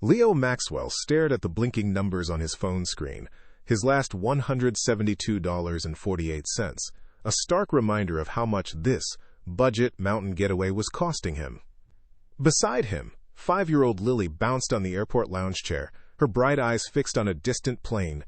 Leo Maxwell stared at the blinking numbers on his phone screen, his last $172.48, a stark reminder of how much this budget mountain getaway was costing him. Beside him, 5-year-old Lily bounced on the airport lounge chair, her bright eyes fixed on a distant plane.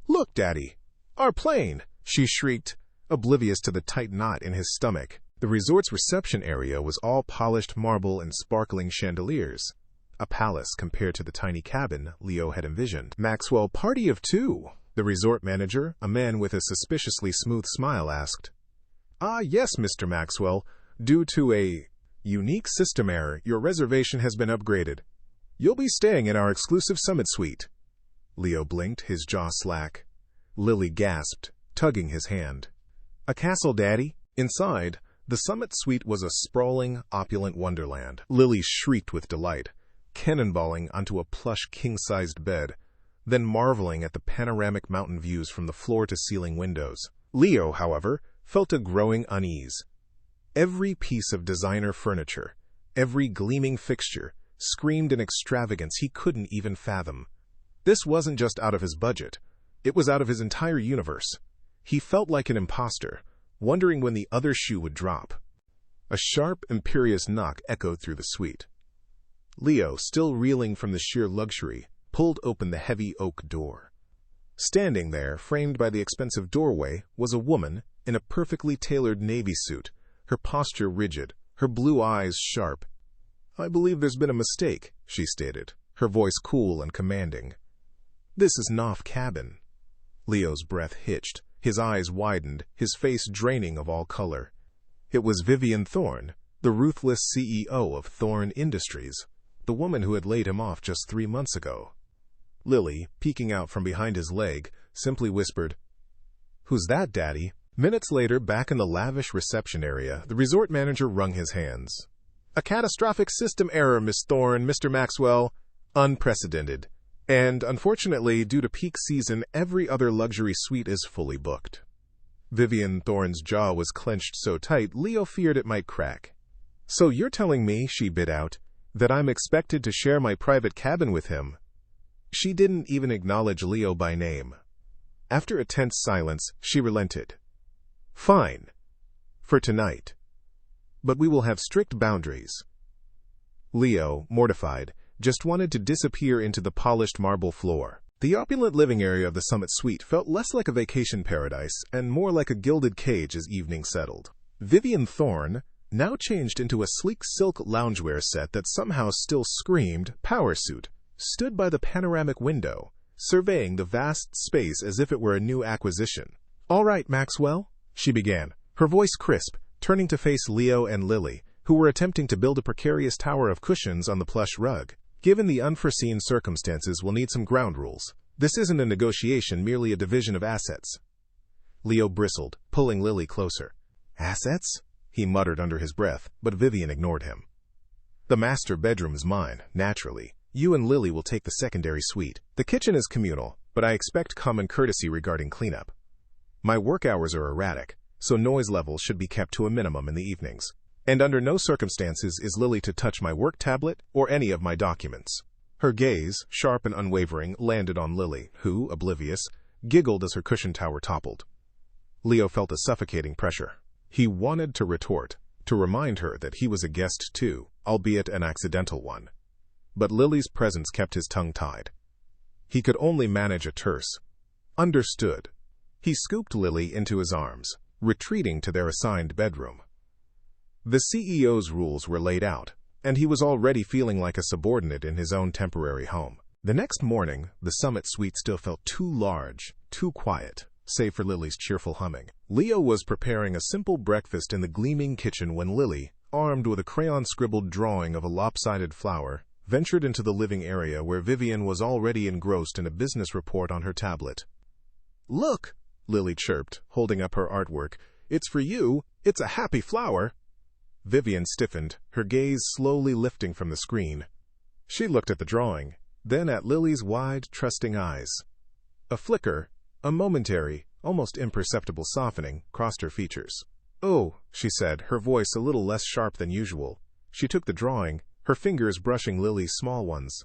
"Look, Daddy! Our plane!" she shrieked, oblivious to the tight knot in his stomach. The resort's reception area was all polished marble and sparkling chandeliers. A palace compared to the tiny cabin Leo had envisioned. "Maxwell, party of two," the resort manager, a man with a suspiciously smooth smile, asked. "Ah, yes, Mr. Maxwell. Due to a unique system error, your reservation has been upgraded. You'll be staying in our exclusive summit suite." Leo blinked, his jaw slack. Lily gasped, tugging his hand. "A castle, Daddy?" Inside, the summit suite was a sprawling, opulent wonderland. Lily shrieked with delight, cannonballing onto a plush king-sized bed, then marveling at the panoramic mountain views from the floor-to-ceiling windows. Leo, however, felt a growing unease. Every piece of designer furniture, every gleaming fixture, screamed an extravagance he couldn't even fathom. This wasn't just out of his budget. It was out of his entire universe. He felt like an imposter, wondering when the other shoe would drop. A sharp, imperious knock echoed through the suite. Leo, still reeling from the sheer luxury, pulled open the heavy oak door. Standing there, framed by the expensive doorway, was a woman in a perfectly tailored navy suit, her posture rigid, her blue eyes sharp. "I believe there's been a mistake," she stated, her voice cool and commanding. "This is Knopf Cabin." Leo's breath hitched, his eyes widened, his face draining of all color. It was Vivian Thorne, the ruthless CEO of Thorne Industries, the woman who had laid him off just 3 months ago. Lily, peeking out from behind his leg, simply whispered, "Who's that, Daddy?" Minutes later, back in the lavish reception area, the resort manager wrung his hands. "A catastrophic system error, Miss Thorne, Mr. Maxwell. Unprecedented. And, unfortunately, due to peak season, every other luxury suite is fully booked." Vivian Thorne's jaw was clenched so tight, Leo feared it might crack. "So you're telling me," she bit out, "that I'm expected to share my private cabin with him?" She didn't even acknowledge Leo by name. After a tense silence, she relented. "Fine. For tonight. But we will have strict boundaries." Leo, mortified, just wanted to disappear into the polished marble floor. The opulent living area of the summit suite felt less like a vacation paradise and more like a gilded cage as evening settled. Vivian Thorne, now changed into a sleek silk loungewear set that somehow still screamed power suit, stood by the panoramic window, surveying the vast space as if it were a new acquisition. "All right, Maxwell," she began, her voice crisp, turning to face Leo and Lily, who were attempting to build a precarious tower of cushions on the plush rug. "Given the unforeseen circumstances, we'll need some ground rules. This isn't a negotiation, merely a division of assets." Leo bristled, pulling Lily closer. "Assets?" he muttered under his breath, but Vivian ignored him. "The master bedroom is mine, naturally. You and Lily will take the secondary suite. The kitchen is communal, but I expect common courtesy regarding cleanup. My work hours are erratic, so noise levels should be kept to a minimum in the evenings. And under no circumstances is Lily to touch my work tablet or any of my documents." Her gaze, sharp and unwavering, landed on Lily, who, oblivious, giggled as her cushion tower toppled. Leo felt a suffocating pressure. He wanted to retort, to remind her that he was a guest too, albeit an accidental one. But Lily's presence kept his tongue tied. He could only manage a terse, "Understood." He scooped Lily into his arms, retreating to their assigned bedroom. The CEO's rules were laid out, and he was already feeling like a subordinate in his own temporary home. The next morning, the summit suite still felt too large, too quiet, save for Lily's cheerful humming. Leo was preparing a simple breakfast in the gleaming kitchen when Lily, armed with a crayon-scribbled drawing of a lopsided flower, ventured into the living area where Vivian was already engrossed in a business report on her tablet. "Look," Lily chirped, holding up her artwork. "It's for you. It's a happy flower." Vivian stiffened, her gaze slowly lifting from the screen. She looked at the drawing, then at Lily's wide, trusting eyes. A flicker, a momentary, almost imperceptible softening, crossed her features. "Oh," she said, her voice a little less sharp than usual. She took the drawing, her fingers brushing Lily's small ones.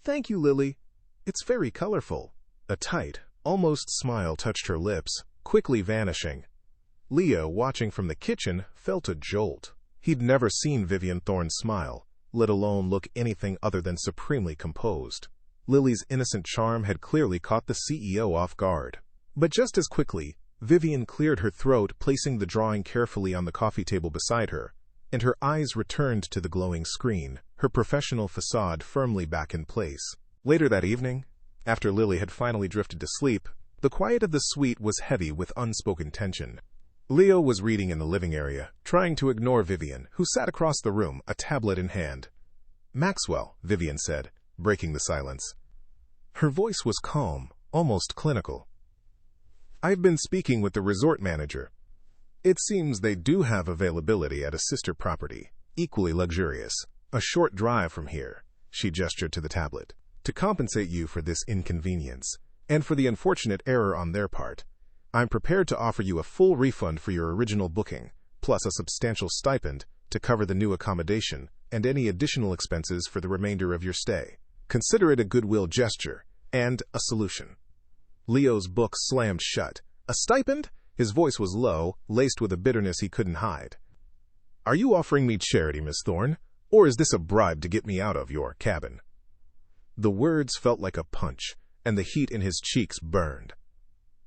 "Thank you, Lily. It's very colorful." A tight, almost smile touched her lips, quickly vanishing. Leo, watching from the kitchen, felt a jolt. He'd never seen Vivian Thorne smile, let alone look anything other than supremely composed. Lily's innocent charm had clearly caught the CEO off guard. But just as quickly, Vivian cleared her throat, placing the drawing carefully on the coffee table beside her, and her eyes returned to the glowing screen, her professional facade firmly back in place. Later that evening, after Lily had finally drifted to sleep, the quiet of the suite was heavy with unspoken tension. Leo was reading in the living area, trying to ignore Vivian, who sat across the room, a tablet in hand. "Maxwell," Vivian said, breaking the silence. Her voice was calm, almost clinical. "I've been speaking with the resort manager. It seems they do have availability at a sister property, equally luxurious, a short drive from here," she gestured to the tablet. "To compensate you for this inconvenience, and for the unfortunate error on their part, I'm prepared to offer you a full refund for your original booking, plus a substantial stipend to cover the new accommodation and any additional expenses for the remainder of your stay. Consider it a goodwill gesture and a solution." Leo's book slammed shut. "A stipend?" His voice was low, laced with a bitterness he couldn't hide. "Are you offering me charity, Miss Thorne, or is this a bribe to get me out of your cabin?" The words felt like a punch, and the heat in his cheeks burned.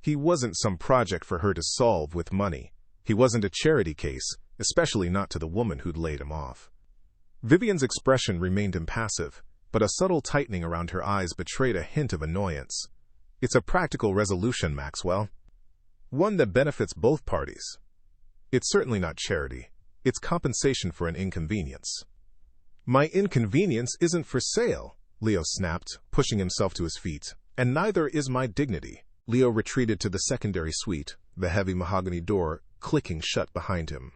He wasn't some project for her to solve with money. He wasn't a charity case, especially not to the woman who'd laid him off. Vivian's expression remained impassive, but a subtle tightening around her eyes betrayed a hint of annoyance. "It's a practical resolution, Maxwell. One that benefits both parties. It's certainly not charity. It's compensation for an inconvenience." "My inconvenience isn't for sale," Leo snapped, pushing himself to his feet. "And neither is my dignity." Leo retreated to the secondary suite, the heavy mahogany door clicking shut behind him.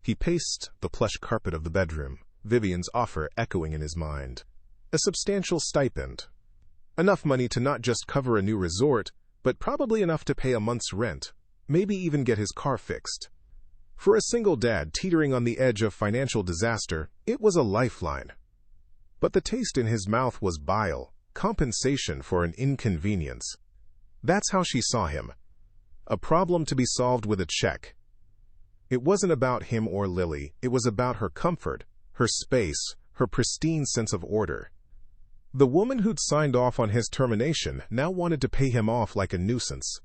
He paced the plush carpet of the bedroom, Vivian's offer echoing in his mind. A substantial stipend. Enough money to not just cover a new resort, but probably enough to pay a month's rent, maybe even get his car fixed. For a single dad teetering on the edge of financial disaster, it was a lifeline. But the taste in his mouth was bile, compensation for an inconvenience. That's how she saw him. A problem to be solved with a check. It wasn't about him or Lily, it was about her comfort, her space, her pristine sense of order. The woman who'd signed off on his termination now wanted to pay him off like a nuisance.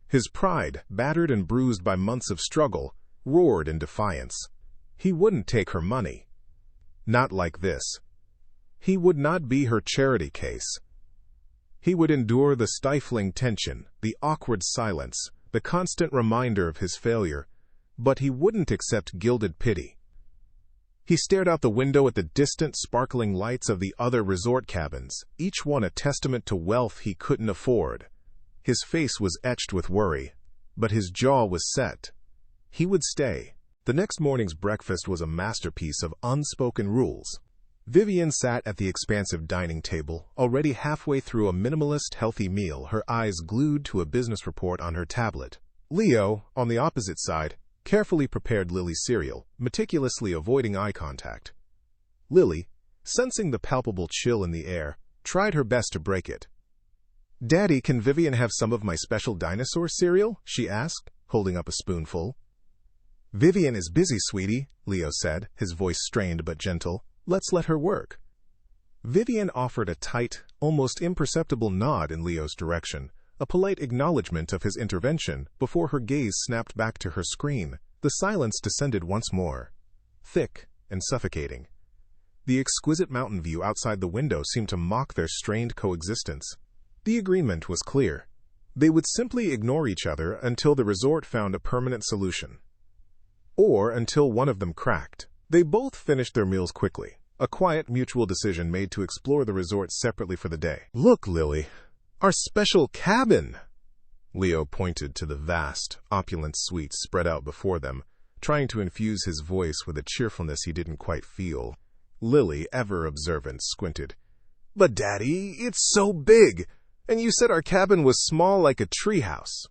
His pride, battered and bruised by months of struggle, roared in defiance. He wouldn't take her money. Not like this. He would not be her charity case. He would endure the stifling tension, the awkward silence, the constant reminder of his failure, but he wouldn't accept gilded pity. He stared out the window at the distant, sparkling lights of the other resort cabins, each one a testament to wealth he couldn't afford. His face was etched with worry, but his jaw was set. He would stay. The next morning's breakfast was a masterpiece of unspoken rules. Vivian sat at the expansive dining table, already halfway through a minimalist, healthy meal, her eyes glued to a business report on her tablet. Leo, on the opposite side, carefully prepared Lily's cereal, meticulously avoiding eye contact. Lily, sensing the palpable chill in the air, tried her best to break it. "Daddy, can Vivian have some of my special dinosaur cereal?" she asked, holding up a spoonful. "Vivian is busy, sweetie," Leo said, his voice strained but gentle. "Let's let her work." Vivian offered a tight, almost imperceptible nod in Leo's direction, a polite acknowledgement of his intervention before her gaze snapped back to her screen. The silence descended once more, thick and suffocating. The exquisite mountain view outside the window seemed to mock their strained coexistence. The agreement was clear. They would simply ignore each other until the resort found a permanent solution. Or until one of them cracked. They both finished their meals quickly, a quiet mutual decision made to explore the resort separately for the day. "Look, Lily, our special cabin!" Leo pointed to the vast, opulent suite spread out before them, trying to infuse his voice with a cheerfulness he didn't quite feel. Lily, ever observant, squinted. "But Daddy, it's so big! And you said our cabin was small like a treehouse."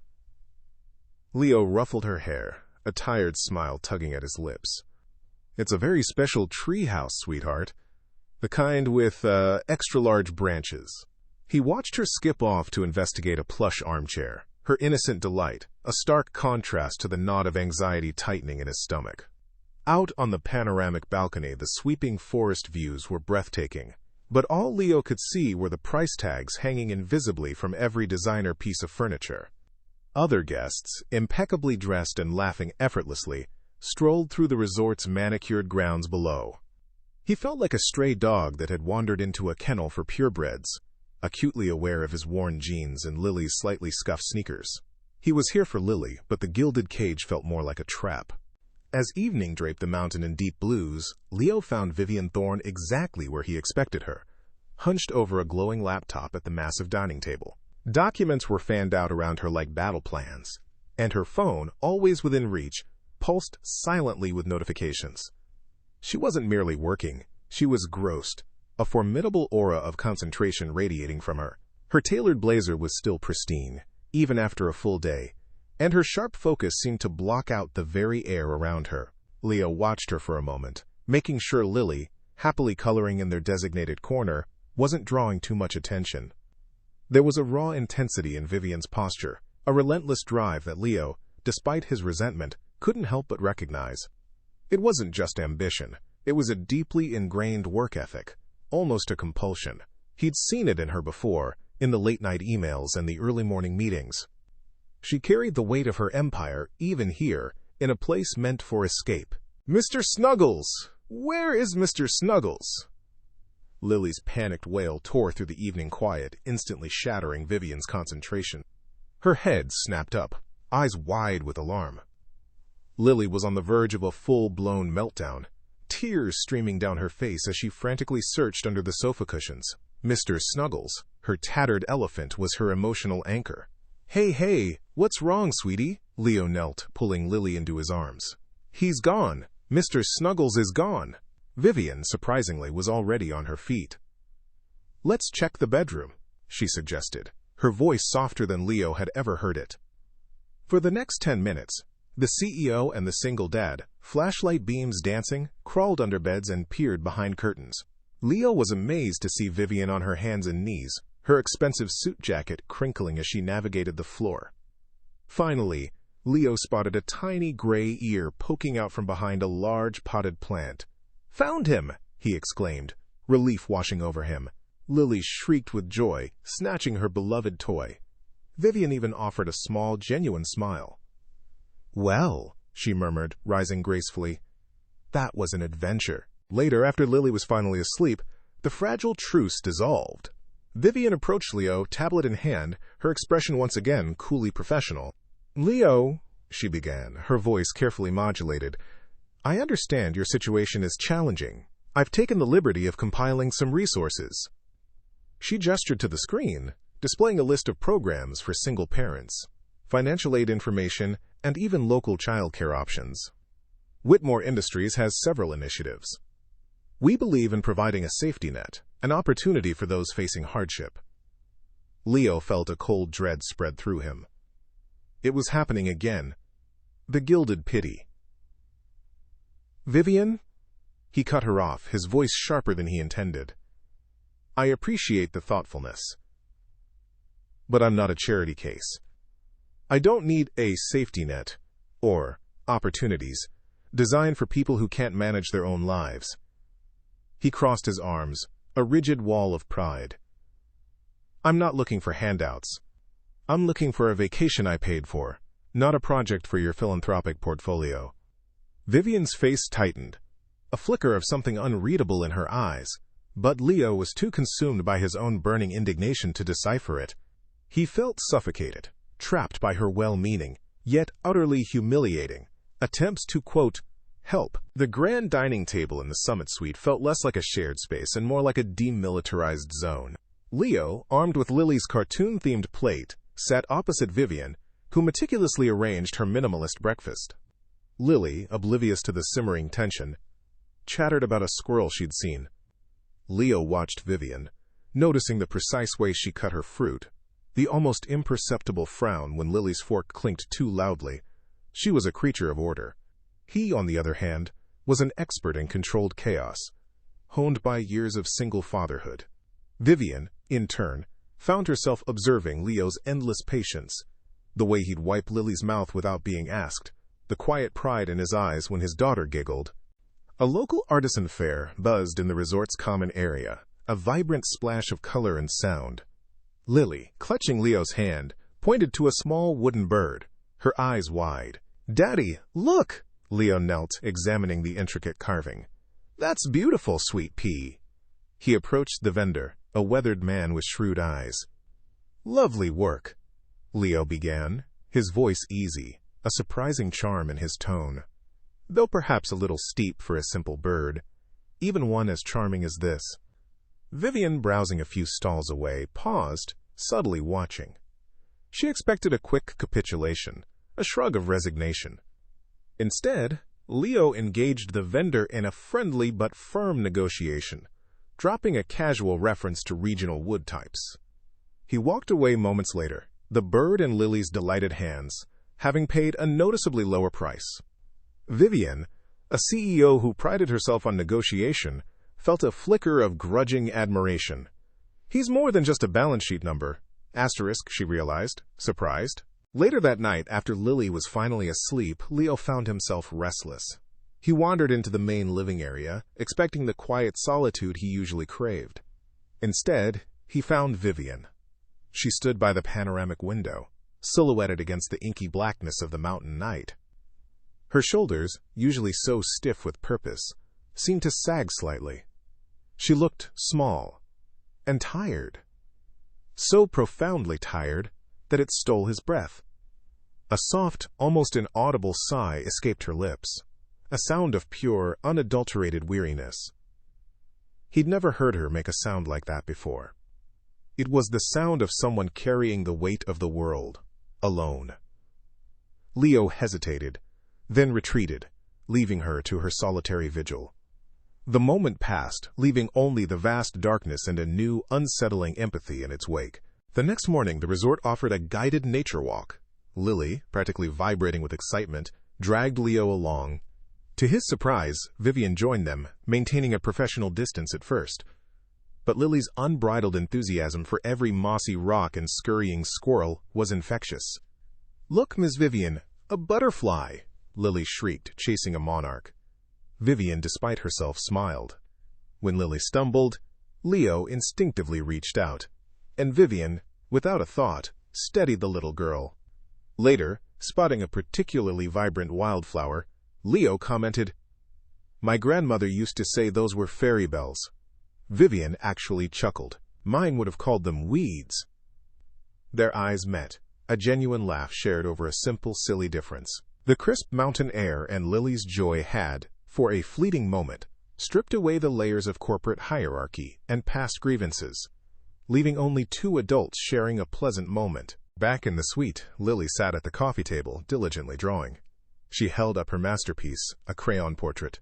Leo ruffled her hair, a tired smile tugging at his lips. "It's a very special treehouse, sweetheart. The kind with, extra-large branches. He watched her skip off to investigate a plush armchair, her innocent delight, a stark contrast to the knot of anxiety tightening in his stomach. Out on the panoramic balcony, the sweeping forest views were breathtaking, but all Leo could see were the price tags hanging invisibly from every designer piece of furniture. Other guests, impeccably dressed and laughing effortlessly, strolled through the resort's manicured grounds below. He felt like a stray dog that had wandered into a kennel for purebreds, acutely aware of his worn jeans and Lily's slightly scuffed sneakers. He was here for Lily, but the gilded cage felt more like a trap. As evening draped the mountain in deep blues, Leo found Vivian Thorne exactly where he expected her, hunched over a glowing laptop at the massive dining table. Documents were fanned out around her like battle plans, and her phone, always within reach, pulsed silently with notifications. She wasn't merely working, she was grossed, a formidable aura of concentration radiating from her. Her tailored blazer was still pristine, even after a full day, and her sharp focus seemed to block out the very air around her. Leo watched her for a moment, making sure Lily, happily coloring in their designated corner, wasn't drawing too much attention. There was a raw intensity in Vivian's posture, a relentless drive that Leo, despite his resentment, couldn't help but recognize. It wasn't just ambition, it was a deeply ingrained work ethic, almost a compulsion. He'd seen it in her before, in the late-night emails and the early-morning meetings. She carried the weight of her empire, even here, in a place meant for escape. "Mr. Snuggles! Where is Mr. Snuggles?" Lily's panicked wail tore through the evening quiet, instantly shattering Vivian's concentration. Her head snapped up, eyes wide with alarm. Lily was on the verge of a full-blown meltdown, tears streaming down her face as she frantically searched under the sofa cushions. Mr. Snuggles, her tattered elephant, was her emotional anchor. Hey, what's wrong, sweetie?" Leo knelt, pulling Lily into his arms. "He's gone. Mr. Snuggles is gone." Vivian, surprisingly, was already on her feet. "Let's check the bedroom," she suggested, her voice softer than Leo had ever heard it. For the next 10 minutes, the CEO and the single dad, flashlight beams dancing, crawled under beds and peered behind curtains. Leo was amazed to see Vivian on her hands and knees, her expensive suit jacket crinkling as she navigated the floor. Finally, Leo spotted a tiny gray ear poking out from behind a large potted plant. "Found him!" he exclaimed, relief washing over him. Lily shrieked with joy, snatching her beloved toy. Vivian even offered a small, genuine smile. "Well," she murmured, rising gracefully, "that was an adventure." Later, after Lily was finally asleep, the fragile truce dissolved. Vivian approached Leo, tablet in hand, her expression once again coolly professional. "Leo," she began, her voice carefully modulated, "I understand your situation is challenging. I've taken the liberty of compiling some resources." She gestured to the screen, displaying a list of programs for single parents, financial aid information, and even local childcare options. Whitmore Industries has several initiatives. We believe in providing a safety net, an opportunity for those facing hardship. Leo felt a cold dread spread through him. It was happening again. The gilded pity. "Vivian?" He cut her off, his voice sharper than he intended. "I appreciate the thoughtfulness, but I'm not a charity case. I don't need a safety net, or opportunities, designed for people who can't manage their own lives." He crossed his arms, a rigid wall of pride. "I'm not looking for handouts. I'm looking for a vacation I paid for, not a project for your philanthropic portfolio." Vivian's face tightened, a flicker of something unreadable in her eyes, but Leo was too consumed by his own burning indignation to decipher it. He felt suffocated, trapped by her well-meaning, yet utterly humiliating, attempts to, quote, help. The grand dining table in the summit suite felt less like a shared space and more like a demilitarized zone. Leo, armed with Lily's cartoon-themed plate, sat opposite Vivian, who meticulously arranged her minimalist breakfast. Lily, oblivious to the simmering tension, chattered about a squirrel she'd seen. Leo watched Vivian, noticing the precise way she cut her fruit, the almost imperceptible frown when Lily's fork clinked too loudly. She was a creature of order. He, on the other hand, was an expert in controlled chaos. honed by years of single fatherhood. Vivian, in turn, found herself observing Leo's endless patience, the way he'd wipe Lily's mouth without being asked, the quiet pride in his eyes when his daughter giggled. A local artisan fair buzzed in the resort's common area, a vibrant splash of color and sound. Lily, clutching Leo's hand, pointed to a small wooden bird, her eyes wide. "Daddy, look!" Leo knelt, examining the intricate carving. "That's beautiful, sweet pea." He approached the vendor, a weathered man with shrewd eyes. "Lovely work," Leo began, his voice easy, a surprising charm in his tone. Though perhaps a little steep for a simple bird, even one as charming as this. Vivian, browsing a few stalls away, paused, subtly watching. She expected a quick capitulation, a shrug of resignation. Instead, Leo engaged the vendor in a friendly but firm negotiation, dropping a casual reference to regional wood types. He walked away moments later, the bird in Lily's delighted hands, having paid a noticeably lower price. Vivian, a CEO who prided herself on negotiation, felt a flicker of grudging admiration. "He's more than just a balance sheet number," asterisk, she realized, surprised. Later that night, after Lily was finally asleep, Leo found himself restless. He wandered into the main living area, expecting the quiet solitude he usually craved. Instead, he found Vivian. She stood by the panoramic window, silhouetted against the inky blackness of the mountain night. Her shoulders, usually so stiff with purpose, seemed to sag slightly. She looked small and tired. So profoundly tired that it stole his breath. A soft, almost inaudible sigh escaped her lips, a sound of pure, unadulterated weariness. He'd never heard her make a sound like that before. It was the sound of someone carrying the weight of the world, alone. Leo hesitated, then retreated, leaving her to her solitary vigil. The moment passed, leaving only the vast darkness and a new, unsettling empathy in its wake. The next morning, the resort offered a guided nature walk. Lily, practically vibrating with excitement, dragged Leo along. To his surprise, Vivian joined them, maintaining a professional distance at first. But Lily's unbridled enthusiasm for every mossy rock and scurrying squirrel was infectious. "Look, Miss Vivian, a butterfly!" Lily shrieked, chasing a monarch. Vivian, despite herself, smiled. When Lily stumbled, Leo instinctively reached out, and Vivian, without a thought, steadied the little girl. Later, spotting a particularly vibrant wildflower, Leo commented, "My grandmother used to say those were fairy bells." Vivian actually chuckled. "Mine would have called them weeds." Their eyes met, a genuine laugh shared over a simple, silly difference. The crisp mountain air and Lily's joy had, for a fleeting moment, stripped away the layers of corporate hierarchy and past grievances, leaving only two adults sharing a pleasant moment. Back in the suite, Lily sat at the coffee table, diligently drawing. She held up her masterpiece, a crayon portrait.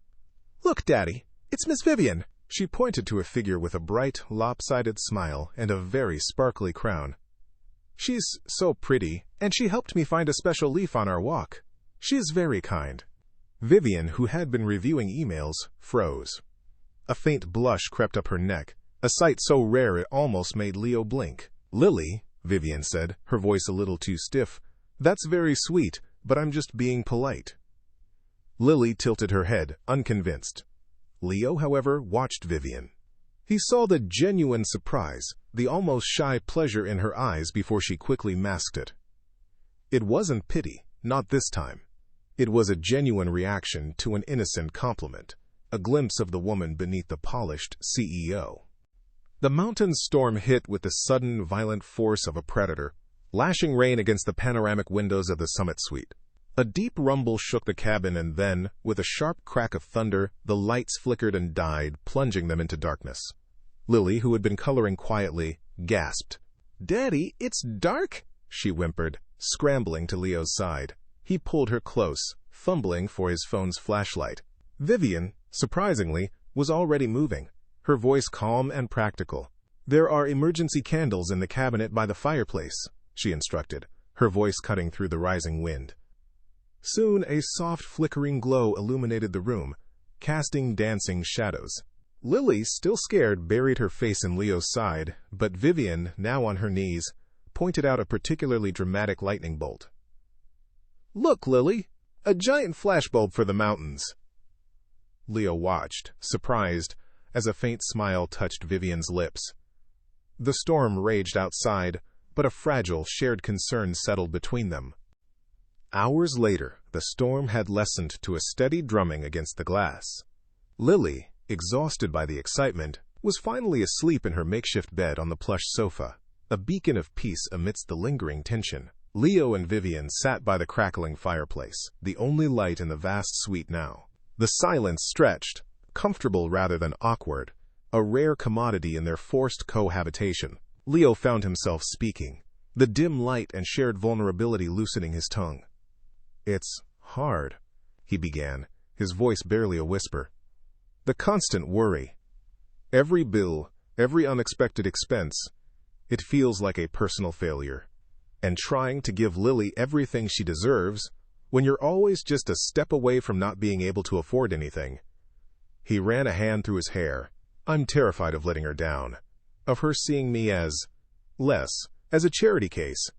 "Look, Daddy, it's Miss Vivian." She pointed to a figure with a bright, lopsided smile and a very sparkly crown. "She's so pretty, and she helped me find a special leaf on our walk. She is very kind." Vivian, who had been reviewing emails, froze. A faint blush crept up her neck, a sight so rare it almost made Leo blink. "Lily," Vivian said, her voice a little too stiff, "that's very sweet, but I'm just being polite." Lily tilted her head, unconvinced. Leo, however, watched Vivian. He saw the genuine surprise, the almost shy pleasure in her eyes before she quickly masked it. It wasn't pity, not this time. It was a genuine reaction to an innocent compliment, a glimpse of the woman beneath the polished CEO. The mountain storm hit with the sudden, violent force of a predator, lashing rain against the panoramic windows of the summit suite. A deep rumble shook the cabin, and then, with a sharp crack of thunder, the lights flickered and died, plunging them into darkness. Lily, who had been coloring quietly, gasped. "Daddy, it's dark!" she whimpered, scrambling to Leo's side. He pulled her close, fumbling for his phone's flashlight. Vivian, surprisingly, was already moving, her voice calm and practical. "There are emergency candles in the cabinet by the fireplace," she instructed, her voice cutting through the rising wind. Soon a soft flickering glow illuminated the room, casting dancing shadows. Lily, still scared, buried her face in Leo's side, but Vivian, now on her knees, pointed out a particularly dramatic lightning bolt. "Look, Lily! A giant flashbulb for the mountains!" Leo watched, surprised, as a faint smile touched Vivian's lips. The storm raged outside, but a fragile, shared concern settled between them. Hours later, the storm had lessened to a steady drumming against the glass. Lily, exhausted by the excitement, was finally asleep in her makeshift bed on the plush sofa, a beacon of peace amidst the lingering tension. Leo and Vivian sat by the crackling fireplace, the only light in the vast suite now. The silence stretched, comfortable rather than awkward, a rare commodity in their forced cohabitation. Leo found himself speaking, the dim light and shared vulnerability loosening his tongue. "It's hard," he began, his voice barely a whisper. "The constant worry. Every bill, every unexpected expense. It feels like a personal failure. And trying to give Lily everything she deserves, when you're always just a step away from not being able to afford anything." He ran a hand through his hair. "I'm terrified of letting her down, of her seeing me as a charity case."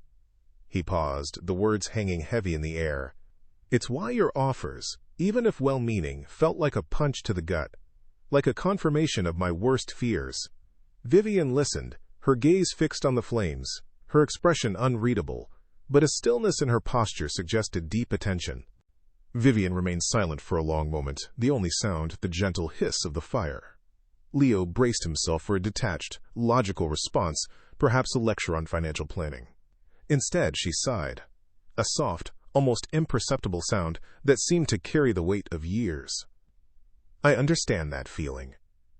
He paused, the words hanging heavy in the air. "It's why your offers, even if well-meaning, felt like a punch to the gut, like a confirmation of my worst fears." Vivian listened, her gaze fixed on the flames, her expression unreadable, but a stillness in her posture suggested deep attention. Vivian remained silent for a long moment, the only sound the gentle hiss of the fire. Leo braced himself for a detached, logical response, perhaps a lecture on financial planning. Instead, she sighed, a soft, almost imperceptible sound that seemed to carry the weight of years. "I understand that feeling,"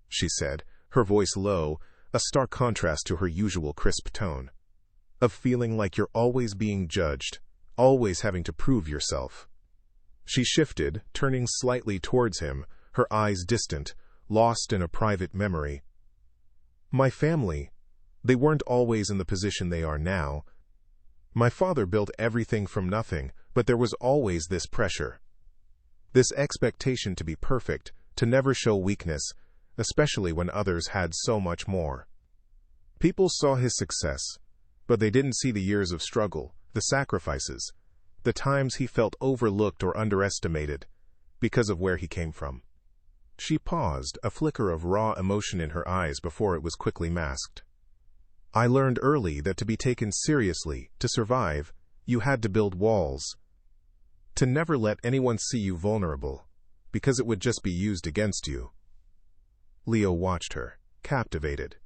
she said, her voice low, a stark contrast to her usual crisp tone. "Of feeling like you're always being judged, always having to prove yourself." She shifted, turning slightly towards him, her eyes distant, lost in a private memory. "My family, they weren't always in the position they are now. My father built everything from nothing, but there was always this pressure. This expectation to be perfect, to never show weakness, especially when others had so much more. People saw his success, but they didn't see the years of struggle, the sacrifices, the times he felt overlooked or underestimated because of where he came from." She paused, a flicker of raw emotion in her eyes before it was quickly masked. "I learned early that to be taken seriously, to survive, you had to build walls. To never let anyone see you vulnerable, because it would just be used against you." Leo watched her, captivated.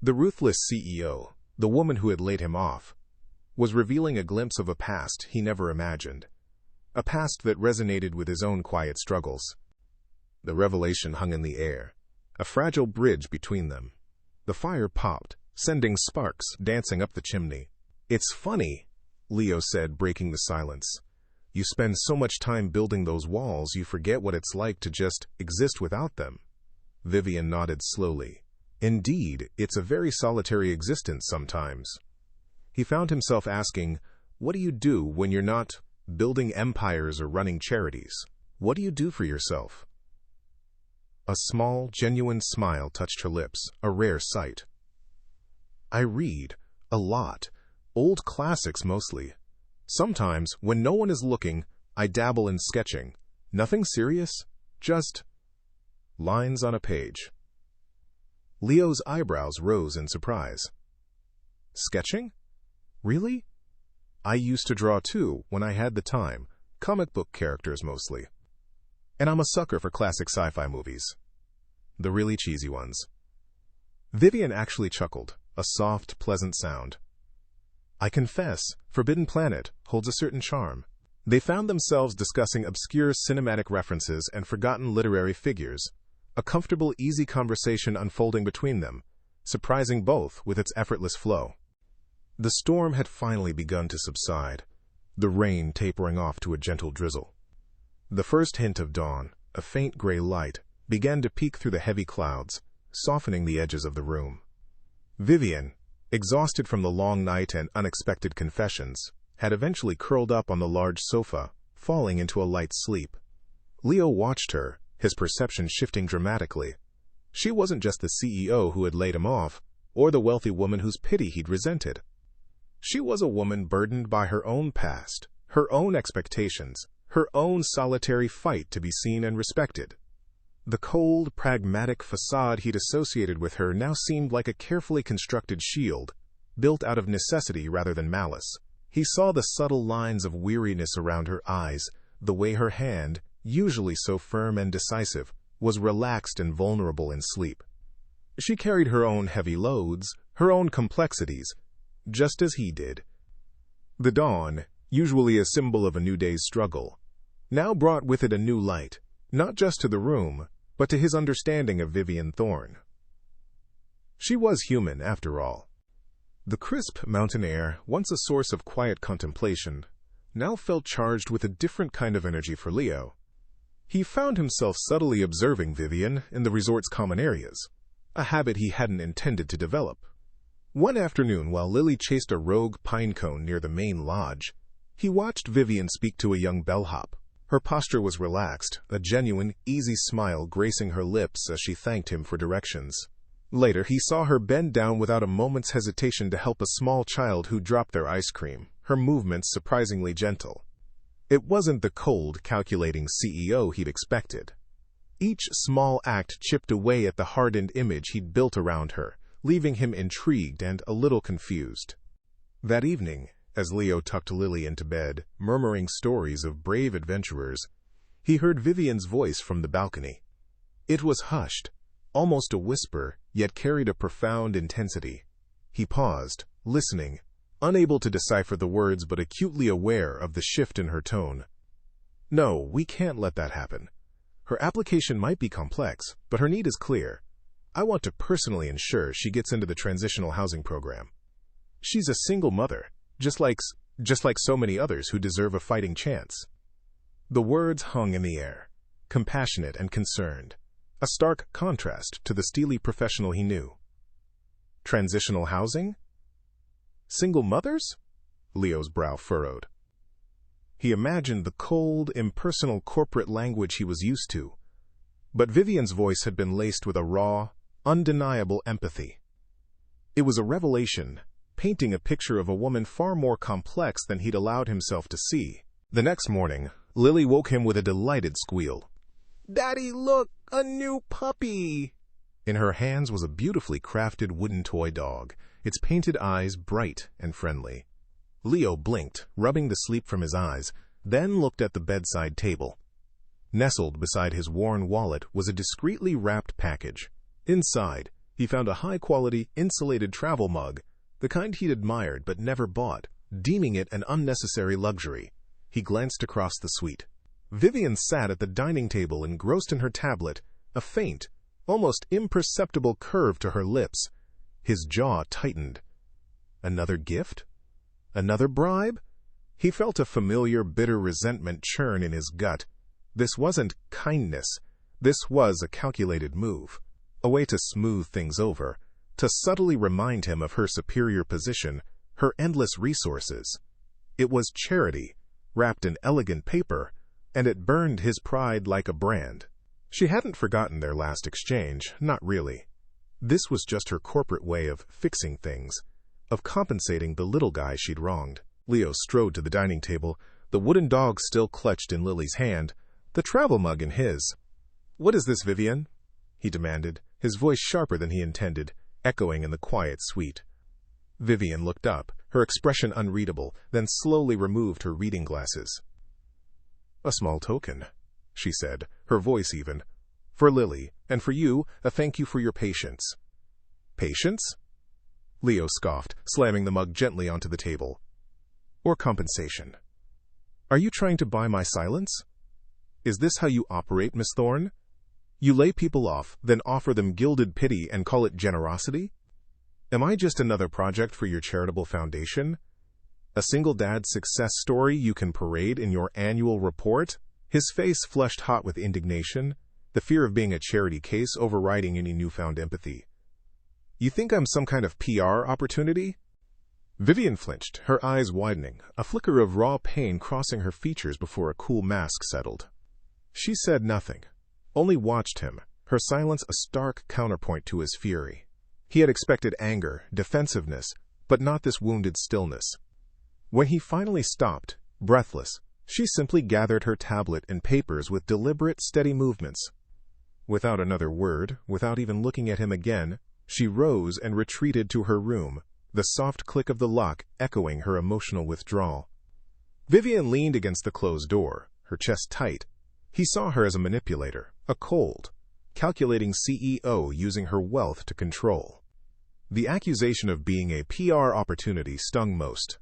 The ruthless CEO, the woman who had laid him off, was revealing a glimpse of a past he never imagined, a past that resonated with his own quiet struggles. The revelation hung in the air, a fragile bridge between them. The fire popped, sending sparks dancing up the chimney. "It's funny," Leo said, breaking the silence. "You spend so much time building those walls, you forget what it's like to just exist without them." Vivian nodded slowly. "Indeed, it's a very solitary existence sometimes." He found himself asking, "What do you do when you're not building empires or running charities? What do you do for yourself?" A small, genuine smile touched her lips, a rare sight. "I read, a lot, old classics mostly. Sometimes, when no one is looking, I dabble in sketching. Nothing serious, just lines on a page." Leo's eyebrows rose in surprise. "Sketching? Really? I used to draw too, when I had the time, comic book characters mostly. And I'm a sucker for classic sci-fi movies. The really cheesy ones." Vivian actually chuckled, a soft, pleasant sound. "I confess, Forbidden Planet holds a certain charm." They found themselves discussing obscure cinematic references and forgotten literary figures, a comfortable, easy conversation unfolding between them, surprising both with its effortless flow. The storm had finally begun to subside, the rain tapering off to a gentle drizzle. The first hint of dawn, a faint gray light, began to peek through the heavy clouds, softening the edges of the room. Vivian, exhausted from the long night and unexpected confessions, had eventually curled up on the large sofa, falling into a light sleep. Leo watched her, his perception shifting dramatically. She wasn't just the CEO who had laid him off, or the wealthy woman whose pity he'd resented. She was a woman burdened by her own past, her own expectations, her own solitary fight to be seen and respected. The cold, pragmatic facade he'd associated with her now seemed like a carefully constructed shield, built out of necessity rather than malice. He saw the subtle lines of weariness around her eyes, the way her hand, usually so firm and decisive, was relaxed and vulnerable in sleep. She carried her own heavy loads, her own complexities, just as he did. The dawn, usually a symbol of a new day's struggle, now brought with it a new light, not just to the room, but to his understanding of Vivian Thorne. She was human, after all. The crisp mountain air, once a source of quiet contemplation, now felt charged with a different kind of energy for Leo. He found himself subtly observing Vivian in the resort's common areas, a habit he hadn't intended to develop. One afternoon, while Lily chased a rogue pinecone near the main lodge, he watched Vivian speak to a young bellhop. Her posture was relaxed, a genuine, easy smile gracing her lips as she thanked him for directions. Later, he saw her bend down without a moment's hesitation to help a small child who dropped their ice cream, her movements surprisingly gentle. It wasn't the cold, calculating CEO he'd expected. Each small act chipped away at the hardened image he'd built around her, leaving him intrigued and a little confused. That evening, as Leo tucked Lily into bed, murmuring stories of brave adventurers, he heard Vivian's voice from the balcony. It was hushed, almost a whisper, yet carried a profound intensity. He paused, listening, unable to decipher the words but acutely aware of the shift in her tone. "No, we can't let that happen. Her application might be complex, but her need is clear. I want to personally ensure she gets into the transitional housing program. She's a single mother, just like so many others who deserve a fighting chance." The words hung in the air, compassionate and concerned, a stark contrast to the steely professional he knew. Transitional housing? Single mothers? Leo's brow furrowed. He imagined the cold, impersonal corporate language he was used to, but Vivian's voice had been laced with a raw, undeniable empathy. It was a revelation, painting a picture of a woman far more complex than he'd allowed himself to see. The next morning, Lily woke him with a delighted squeal. "Daddy, look, a new puppy!" In her hands was a beautifully crafted wooden toy dog, its painted eyes bright and friendly. Leo blinked, rubbing the sleep from his eyes, then looked at the bedside table. Nestled beside his worn wallet was a discreetly wrapped package. Inside, he found a high-quality, insulated travel mug, the kind he'd admired but never bought, deeming it an unnecessary luxury. He glanced across the suite. Vivian sat at the dining table engrossed in her tablet, a faint, almost imperceptible curve to her lips. His jaw tightened. Another gift? Another bribe? He felt a familiar, bitter resentment churn in his gut. This wasn't kindness. This was a calculated move, a way to smooth things over, to subtly remind him of her superior position, her endless resources. It was charity, wrapped in elegant paper, and it burned his pride like a brand. She hadn't forgotten their last exchange, not really. This was just her corporate way of fixing things, of compensating the little guy she'd wronged. Leo strode to the dining table, the wooden dog still clutched in Lily's hand, the travel mug in his. "What is this, Vivian?" he demanded, his voice sharper than he intended, echoing in the quiet suite. Vivian looked up, her expression unreadable, then slowly removed her reading glasses. "A small token," she said, her voice even. "For Lily, and for you, a thank you for your patience." "Patience?" Leo scoffed, slamming the mug gently onto the table. "Or compensation. Are you trying to buy my silence? Is this how you operate, Miss Thorne? You lay people off, then offer them gilded pity and call it generosity? Am I just another project for your charitable foundation? A single dad's success story you can parade in your annual report?" His face flushed hot with indignation, the fear of being a charity case overriding any newfound empathy. "You think I'm some kind of PR opportunity?" Vivian flinched, her eyes widening, a flicker of raw pain crossing her features before a cool mask settled. She said nothing, only watched him, her silence a stark counterpoint to his fury. He had expected anger, defensiveness, but not this wounded stillness. When he finally stopped, breathless, she simply gathered her tablet and papers with deliberate, steady movements. Without another word, without even looking at him again, she rose and retreated to her room, the soft click of the lock echoing her emotional withdrawal. Vivian leaned against the closed door, her chest tight. He saw her as a manipulator, a cold, calculating CEO using her wealth to control. The accusation of being a PR opportunity stung most.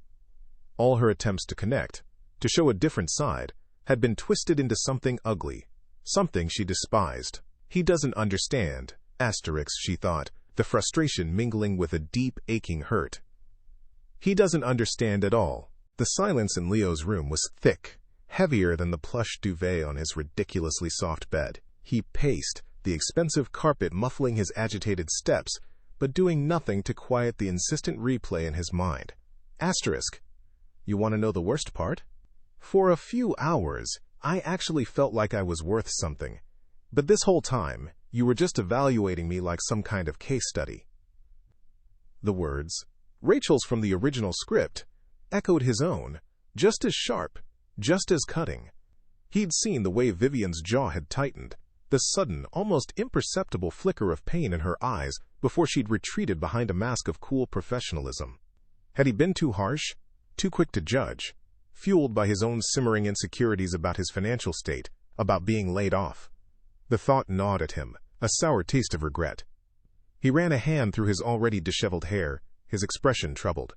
All her attempts to connect, to show a different side, had been twisted into something ugly, something she despised. He doesn't understand, she thought, the frustration mingling with a deep, aching hurt. He doesn't understand at all. The silence in Leo's room was thick, heavier than the plush duvet on his ridiculously soft bed. He paced, the expensive carpet muffling his agitated steps, but doing nothing to quiet the insistent replay in his mind. You want to know the worst part? For a few hours, I actually felt like I was worth something. But this whole time, you were just evaluating me like some kind of case study. The words, Rachel's from the original script, echoed his own, just as sharp, just as cutting. He'd seen the way Vivian's jaw had tightened, the sudden, almost imperceptible flicker of pain in her eyes before she'd retreated behind a mask of cool professionalism. Had he been too harsh, too quick to judge, fueled by his own simmering insecurities about his financial state, about being laid off? The thought gnawed at him, a sour taste of regret. He ran a hand through his already disheveled hair, his expression troubled.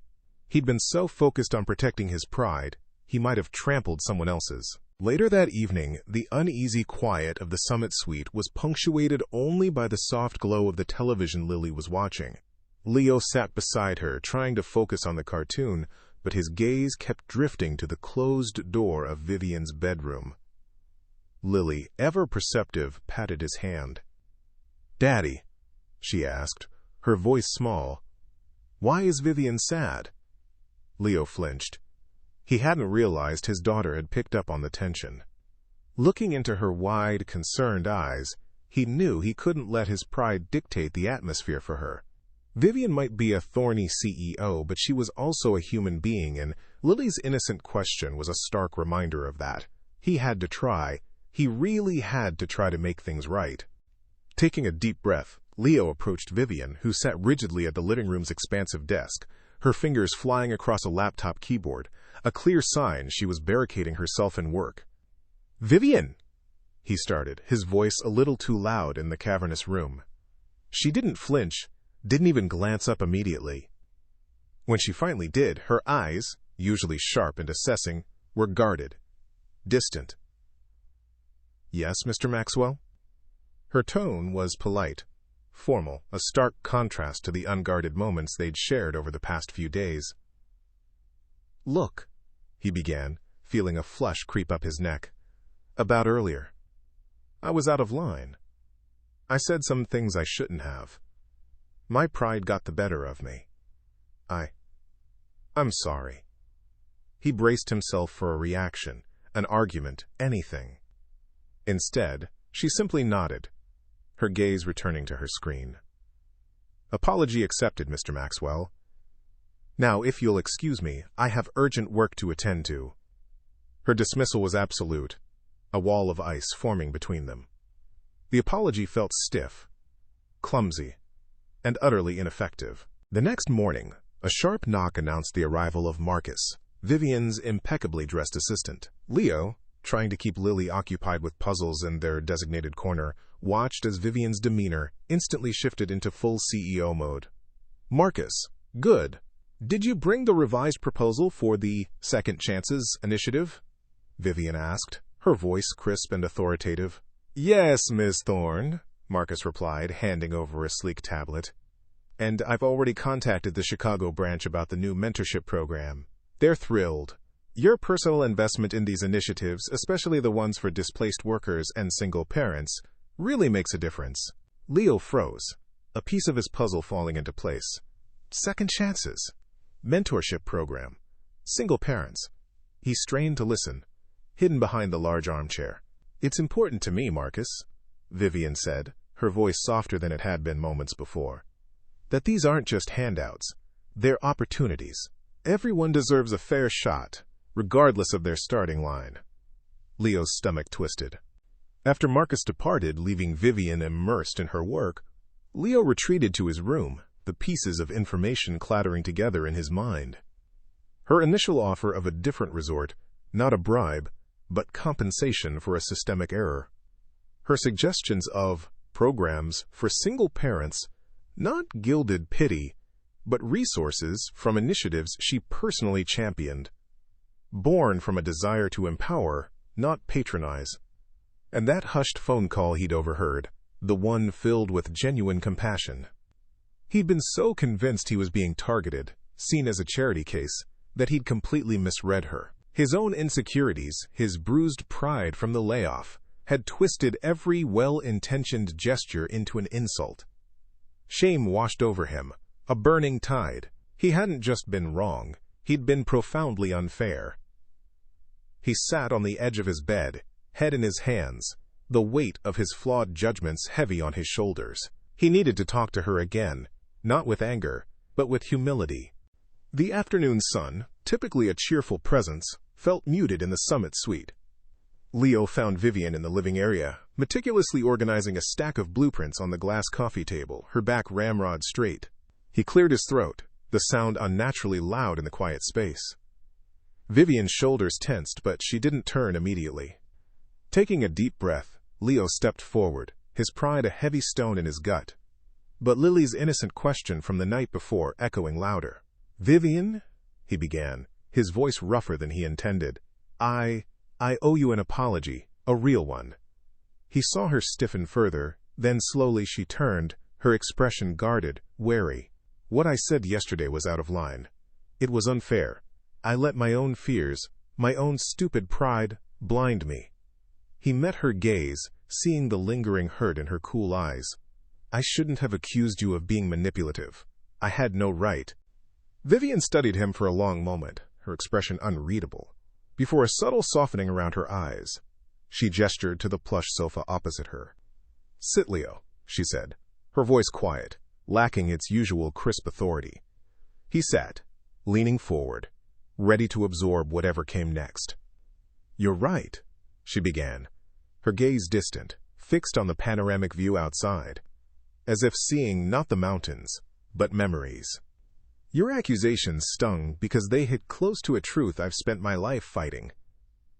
He'd been so focused on protecting his pride, he might have trampled someone else's. Later that evening, the uneasy quiet of the Summit Suite was punctuated only by the soft glow of the television Lily was watching. Leo sat beside her, trying to focus on the cartoon, but his gaze kept drifting to the closed door of Vivian's bedroom. Lily, ever perceptive, patted his hand. "Daddy," she asked, her voice small, "why is Vivian sad?" Leo flinched. He hadn't realized his daughter had picked up on the tension. Looking into her wide, concerned eyes, he knew he couldn't let his pride dictate the atmosphere for her. Vivian might be a thorny CEO, but she was also a human being, and Lily's innocent question was a stark reminder of that. He had to try. He really had to try to make things right. Taking a deep breath, Leo approached Vivian, who sat rigidly at the living room's expansive desk, her fingers flying across a laptop keyboard, a clear sign she was barricading herself in work. "Vivian!" he started, his voice a little too loud in the cavernous room. She didn't flinch, didn't even glance up immediately. When she finally did, her eyes, usually sharp and assessing, were guarded, distant. "Yes, Mr. Maxwell?" Her tone was polite, formal, a stark contrast to the unguarded moments they'd shared over the past few days. "Look," he began, feeling a flush creep up his neck. "About earlier. I was out of line. I said some things I shouldn't have. My pride got the better of me. I'm sorry." He braced himself for a reaction, an argument, anything. Instead, she simply nodded, her gaze returning to her screen. "Apology accepted, Mr. Maxwell. Now, if you'll excuse me, I have urgent work to attend to." Her dismissal was absolute, a wall of ice forming between them. The apology felt stiff, clumsy, and utterly ineffective. The next morning, a sharp knock announced the arrival of Marcus, Vivian's impeccably dressed assistant. Leo, trying to keep Lily occupied with puzzles in their designated corner, watched as Vivian's demeanor instantly shifted into full CEO mode. "Marcus, good. Did you bring the revised proposal for the Second Chances initiative?" Vivian asked, her voice crisp and authoritative. "Yes, Miss Thorne," Marcus replied, handing over a sleek tablet. "And I've already contacted the Chicago branch about the new mentorship program. They're thrilled. Your personal investment in these initiatives, especially the ones for displaced workers and single parents, really makes a difference." Leo froze, a piece of his puzzle falling into place. Second chances. Mentorship program. Single parents. He strained to listen, hidden behind the large armchair. "It's important to me, Marcus," Vivian said, her voice softer than it had been moments before, "that these aren't just handouts. They're opportunities. Everyone deserves a fair shot, regardless of their starting line." Leo's stomach twisted. After Marcus departed, leaving Vivian immersed in her work, Leo retreated to his room, the pieces of information clattering together in his mind. Her initial offer of a different resort, not a bribe, but compensation for a systemic error. Her suggestions of programs for single parents, not gilded pity, but resources from initiatives she personally championed, born from a desire to empower, not patronize. And that hushed phone call he'd overheard, the one filled with genuine compassion. He'd been so convinced he was being targeted, seen as a charity case, that he'd completely misread her. His own insecurities, his bruised pride from the layoff, had twisted every well-intentioned gesture into an insult. Shame washed over him, a burning tide. He hadn't just been wrong, he'd been profoundly unfair. He sat on the edge of his bed, head in his hands, the weight of his flawed judgments heavy on his shoulders. He needed to talk to her again, not with anger, but with humility. The afternoon sun, typically a cheerful presence, felt muted in the summit suite. Leo found Vivian in the living area, meticulously organizing a stack of blueprints on the glass coffee table, her back ramrod straight. He cleared his throat, the sound unnaturally loud in the quiet space. Vivian's shoulders tensed, but she didn't turn immediately. Taking a deep breath, Leo stepped forward, his pride a heavy stone in his gut. But Lily's innocent question from the night before echoing louder. "Vivian," he began, his voice rougher than he intended. I owe you an apology, a real one." He saw her stiffen further, then slowly she turned, her expression guarded, wary. "What I said yesterday was out of line. It was unfair. I let my own fears, my own stupid pride, blind me." He met her gaze, seeing the lingering hurt in her cool eyes. "I shouldn't have accused you of being manipulative. I had no right." Vivian studied him for a long moment, her expression unreadable, before a subtle softening around her eyes. She gestured to the plush sofa opposite her. "Sit, Leo," she said, her voice quiet, lacking its usual crisp authority. He sat, leaning forward, ready to absorb whatever came next. "You're right," she began, her gaze distant, fixed on the panoramic view outside, as if seeing not the mountains, but memories. "Your accusations stung because they hit close to a truth I've spent my life fighting.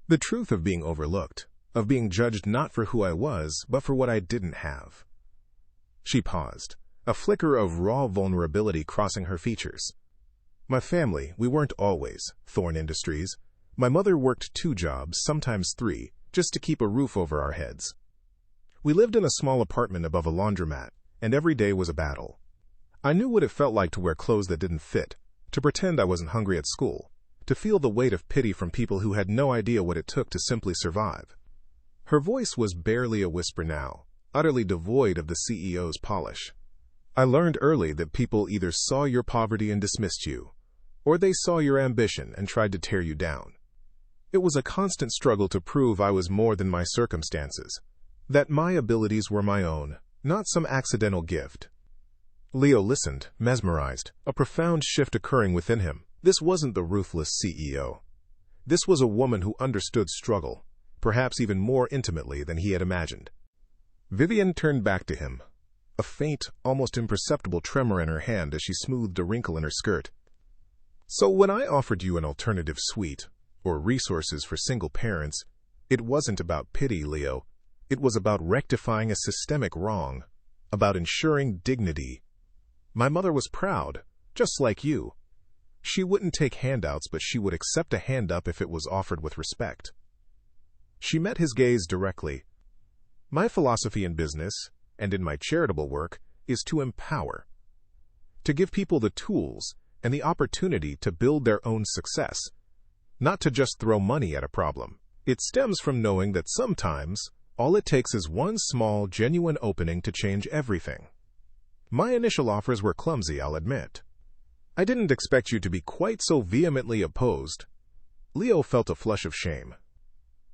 The truth of being overlooked, of being judged not for who I was, but for what I didn't have." She paused, a flicker of raw vulnerability crossing her features. "My family, we weren't always Thorn Industries. My mother worked 2 jobs, sometimes 3, just to keep a roof over our heads. We lived in a small apartment above a laundromat, and every day was a battle. I knew what it felt like to wear clothes that didn't fit, to pretend I wasn't hungry at school, to feel the weight of pity from people who had no idea what it took to simply survive." Her voice was barely a whisper now, utterly devoid of the CEO's polish. "I learned early that people either saw your poverty and dismissed you, or they saw your ambition and tried to tear you down. It was a constant struggle to prove I was more than my circumstances, that my abilities were my own, not some accidental gift." Leo listened, mesmerized, a profound shift occurring within him. This wasn't the ruthless CEO. This was a woman who understood struggle, perhaps even more intimately than he had imagined. Vivian turned back to him, a faint, almost imperceptible tremor in her hand as she smoothed a wrinkle in her skirt. "So when I offered you an alternative suite, or resources for single parents, it wasn't about pity, Leo. It was about rectifying a systemic wrong, about ensuring dignity. My mother was proud, just like you. She wouldn't take handouts, but she would accept a hand up if it was offered with respect." She met his gaze directly. "My philosophy in business, and in my charitable work, is to empower. To give people the tools and the opportunity to build their own success, not to just throw money at a problem. It stems from knowing that sometimes all it takes is one small, genuine opening to change everything. My initial offers were clumsy, I'll admit. I didn't expect you to be quite so vehemently opposed." Leo felt a flush of shame.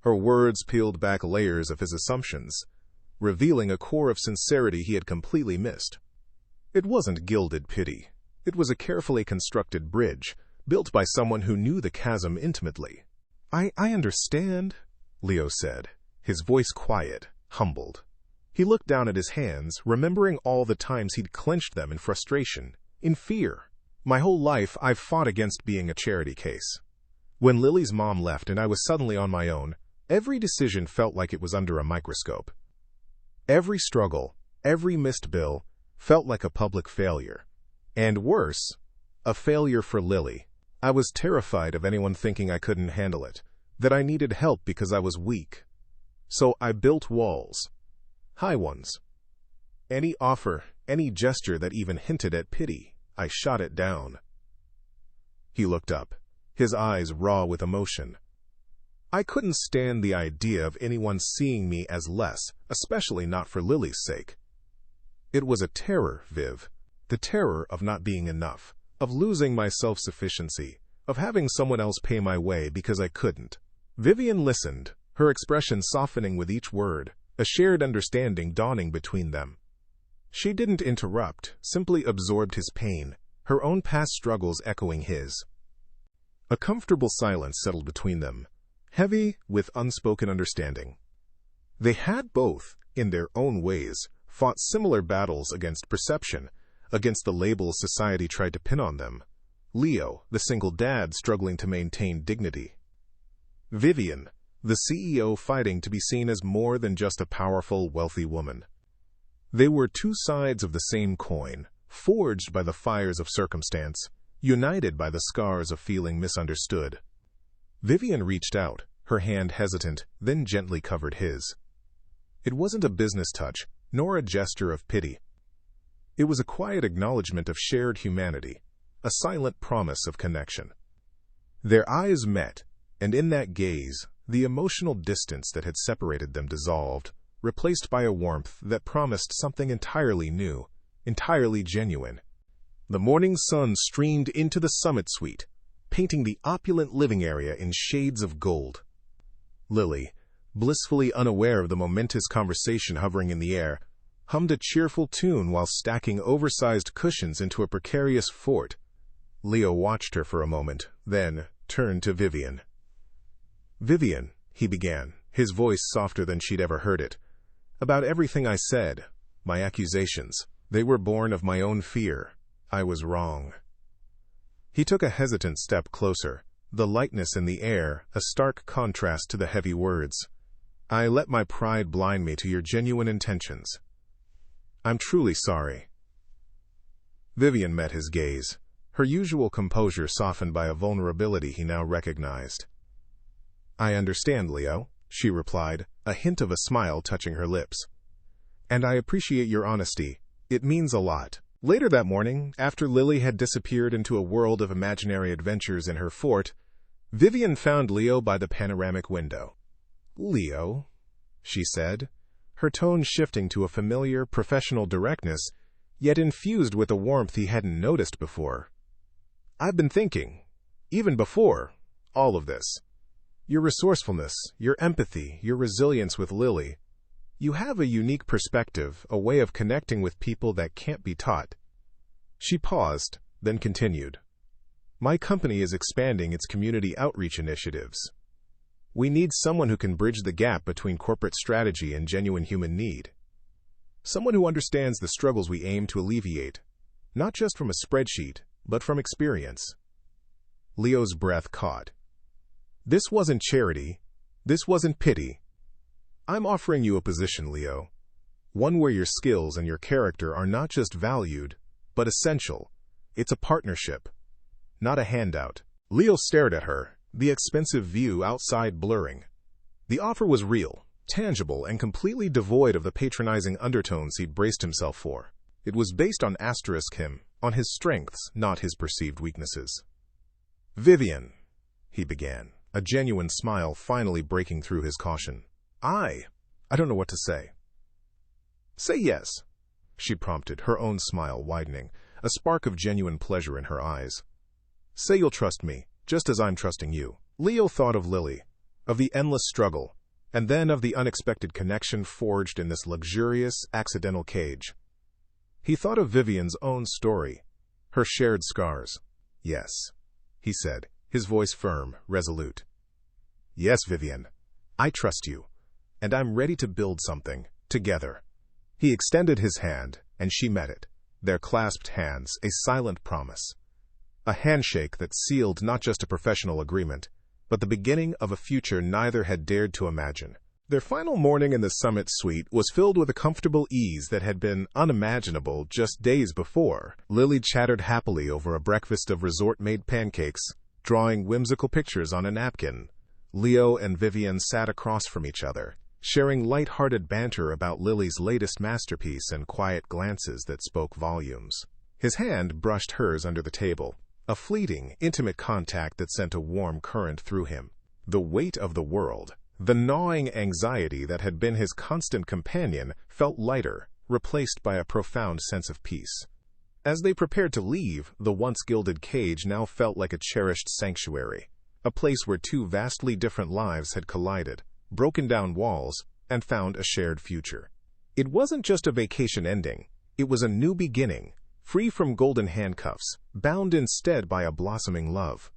Her words peeled back layers of his assumptions. revealing a core of sincerity he had completely missed. It wasn't gilded pity. It was a carefully constructed bridge, built by someone who knew the chasm intimately. I understand, Leo said, his voice quiet, humbled. He looked down at his hands, remembering all the times he'd clenched them in frustration, in fear. My whole life, I've fought against being a charity case. When Lily's mom left and I was suddenly on my own, every decision felt like it was under a microscope. Every struggle, every missed bill, felt like a public failure. And worse, a failure for Lily. I was terrified of anyone thinking I couldn't handle it, that I needed help because I was weak. So I built walls. High ones. Any offer, any gesture that even hinted at pity, I shot it down. He looked up, his eyes raw with emotion. I couldn't stand the idea of anyone seeing me as less, especially not for Lily's sake. It was a terror, Viv. The terror of not being enough, of losing my self-sufficiency, of having someone else pay my way because I couldn't. Vivian listened, her expression softening with each word, a shared understanding dawning between them. She didn't interrupt, simply absorbed his pain, her own past struggles echoing his. A comfortable silence settled between them, heavy with unspoken understanding. They had both, in their own ways, fought similar battles against perception, against the labels society tried to pin on them. Leo, the single dad struggling to maintain dignity. Vivian, the CEO fighting to be seen as more than just a powerful, wealthy woman. They were two sides of the same coin, forged by the fires of circumstance, united by the scars of feeling misunderstood. Vivian reached out, her hand hesitant, then gently covered his. It wasn't a business touch, nor a gesture of pity. It was a quiet acknowledgement of shared humanity, a silent promise of connection. Their eyes met, and in that gaze, the emotional distance that had separated them dissolved, replaced by a warmth that promised something entirely new, entirely genuine. The morning sun streamed into the summit suite, painting the opulent living area in shades of gold. Lily, blissfully unaware of the momentous conversation hovering in the air, hummed a cheerful tune while stacking oversized cushions into a precarious fort. Leo watched her for a moment, then turned to Vivian. "Vivian," he began, his voice softer than she'd ever heard it. "About everything I said, my accusations, they were born of my own fear. I was wrong." He took a hesitant step closer, the lightness in the air a stark contrast to the heavy words. "I let my pride blind me to your genuine intentions. I'm truly sorry." Vivian met his gaze, her usual composure softened by a vulnerability he now recognized. "I understand, Leo," she replied, a hint of a smile touching her lips. "And I appreciate your honesty. It means a lot." Later that morning, after Lily had disappeared into a world of imaginary adventures in her fort, Vivian found Leo by the panoramic window. "Leo," she said, her tone shifting to a familiar, professional directness, yet infused with a warmth he hadn't noticed before. "I've been thinking, even before all of this. Your resourcefulness, your empathy, your resilience with Lily. You have a unique perspective, a way of connecting with people that can't be taught." She paused, then continued. "My company is expanding its community outreach initiatives. We need someone who can bridge the gap between corporate strategy and genuine human need. Someone who understands the struggles we aim to alleviate, not just from a spreadsheet, but from experience." Leo's breath caught. This wasn't charity. This wasn't pity. "I'm offering you a position, Leo. One where your skills and your character are not just valued, but essential. It's a partnership, not a handout." Leo stared at her, the expensive view outside blurring. The offer was real, tangible, and completely devoid of the patronizing undertones he'd braced himself for. It was based on him, on his strengths, not his perceived weaknesses. "Vivian," he began, a genuine smile finally breaking through his caution. I don't know what to say." "Say yes," she prompted, her own smile widening, a spark of genuine pleasure in her eyes. "Say you'll trust me, just as I'm trusting you." Leo thought of Lily, of the endless struggle, and then of the unexpected connection forged in this luxurious, accidental cage. He thought of Vivian's own story, her shared scars. "Yes," he said, his voice firm, resolute. "Yes, Vivian, I trust you, and I'm ready to build something, together." He extended his hand, and she met it, their clasped hands, a silent promise. A handshake that sealed not just a professional agreement, but the beginning of a future neither had dared to imagine. Their final morning in the Summit Suite was filled with a comfortable ease that had been unimaginable just days before. Lily chattered happily over a breakfast of resort-made pancakes, drawing whimsical pictures on a napkin. Leo and Vivian sat across from each other, sharing light-hearted banter about Lily's latest masterpiece and quiet glances that spoke volumes. His hand brushed hers under the table, a fleeting, intimate contact that sent a warm current through him. The weight of the world, the gnawing anxiety that had been his constant companion, felt lighter, replaced by a profound sense of peace. As they prepared to leave, the once gilded cage now felt like a cherished sanctuary, a place where two vastly different lives had collided, broken down walls, and found a shared future. It wasn't just a vacation ending, it was a new beginning, free from golden handcuffs, bound instead by a blossoming love.